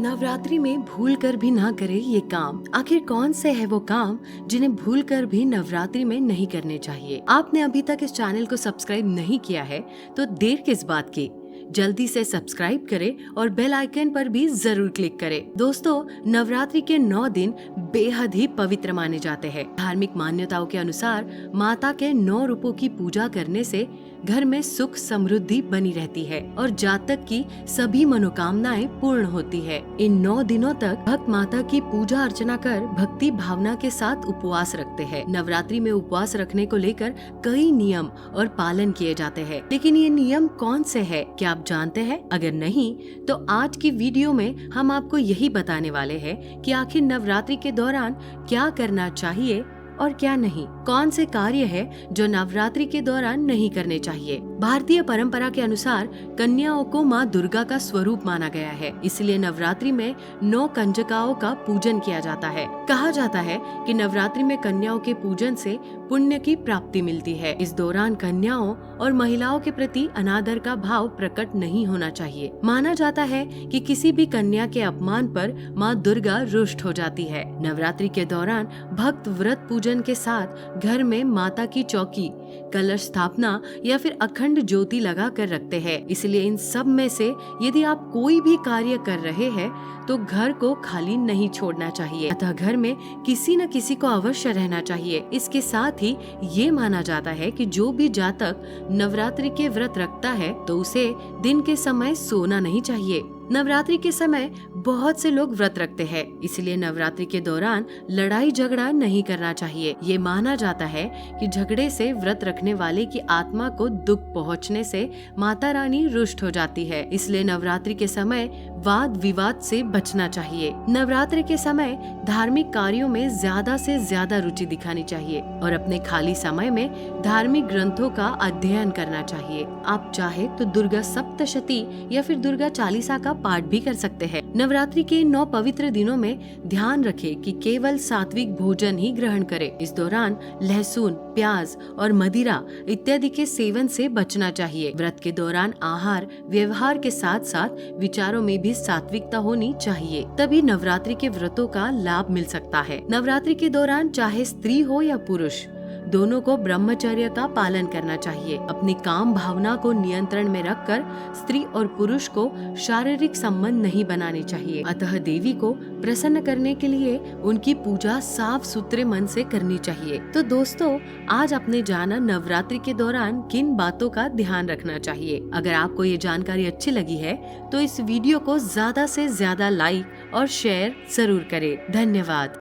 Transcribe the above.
नवरात्रि में भूल कर भी ना करे ये काम। आखिर कौन से है वो काम जिन्हें भूल कर भी नवरात्रि में नहीं करने चाहिए। आपने अभी तक इस चैनल को सब्सक्राइब नहीं किया है तो देर किस बात की, जल्दी से सब्सक्राइब करें और बेल आइकन पर भी जरूर क्लिक करें। दोस्तों, नवरात्रि के 9 दिन बेहद ही पवित्र माने जाते हैं। धार्मिक मान्यताओं के अनुसार माता के 9 रूपों की पूजा करने से घर में सुख समृद्धि बनी रहती है और जातक की सभी मनोकामनाएं पूर्ण होती है। इन 9 दिनों तक भक्त माता की पूजा अर्चना कर भक्ति भावना के साथ उपवास रखते हैं। नवरात्रि में उपवास रखने को लेकर कई नियम और पालन किए जाते हैं, लेकिन ये नियम कौन से हैं, क्या आप जानते हैं? अगर नहीं तो आज की वीडियो में हम आपको यही बताने वाले हैं कि आखिर नवरात्रि के दौरान क्या करना चाहिए और क्या नहीं। कौन से कार्य है जो नवरात्रि के दौरान नहीं करने चाहिए। भारतीय परंपरा के अनुसार कन्याओं को माँ दुर्गा का स्वरूप माना गया है, इसलिए नवरात्रि में 9 कंजकाओं का पूजन किया जाता है। कहा जाता है कि नवरात्रि में कन्याओं के पूजन से पुण्य की प्राप्ति मिलती है। इस दौरान कन्याओं और महिलाओं के प्रति अनादर का भाव प्रकट नहीं होना चाहिए। माना जाता है कि किसी भी कन्या के अपमान पर माँ दुर्गा रुष्ट हो जाती है। नवरात्रि के दौरान भक्त व्रत पूजन के साथ घर में माता की चौकी, कलश स्थापना या फिर अखंड ज्योति लगा कर रखते हैं। इसलिए इन सब में से यदि आप कोई भी कार्य कर रहे हैं तो घर को खाली नहीं छोड़ना चाहिए, अतः घर में किसी न किसी को अवश्य रहना चाहिए। इसके साथ ही ये माना जाता है कि जो भी जातक नवरात्रि के व्रत रखता है तो उसे दिन के समय सोना नहीं चाहिए। नवरात्रि के समय बहुत से लोग व्रत रखते हैं, इसलिए नवरात्रि के दौरान लड़ाई झगड़ा नहीं करना चाहिए। ये माना जाता है कि झगड़े से व्रत रखने वाले की आत्मा को दुख पहुंचने से माता रानी रुष्ट हो जाती है, इसलिए नवरात्रि के समय वाद विवाद से बचना चाहिए। नवरात्रि के समय धार्मिक कार्यों में ज्यादा से ज्यादा रुचि दिखानी चाहिए और अपने खाली समय में धार्मिक ग्रंथों का अध्ययन करना चाहिए। आप चाहे तो दुर्गा सप्तशती या फिर दुर्गा चालीसा का पाठ भी कर सकते हैं। नवरात्रि के 9 पवित्र दिनों में ध्यान रखें कि केवल सात्विक भोजन ही ग्रहण करें। इस दौरान लहसुन, प्याज और मदिरा इत्यादि के सेवन से बचना चाहिए। व्रत के दौरान आहार व्यवहार के साथ साथ विचारों में भी सात्विकता होनी चाहिए, तभी नवरात्रि के व्रतों का लाभ मिल सकता है। नवरात्रि के दौरान चाहे स्त्री हो या पुरुष, दोनों को ब्रह्मचर्य का पालन करना चाहिए। अपनी काम भावना को नियंत्रण में रखकर स्त्री और पुरुष को शारीरिक संबंध नहीं बनाने चाहिए। अतः देवी को प्रसन्न करने के लिए उनकी पूजा साफ सुथरे मन से करनी चाहिए। तो दोस्तों, आज आपने जाना नवरात्रि के दौरान किन बातों का ध्यान रखना चाहिए। अगर आपको ये जानकारी अच्छी लगी है तो इस वीडियो को ज्यादा से ज्यादा लाइक और शेयर जरूर करें। धन्यवाद।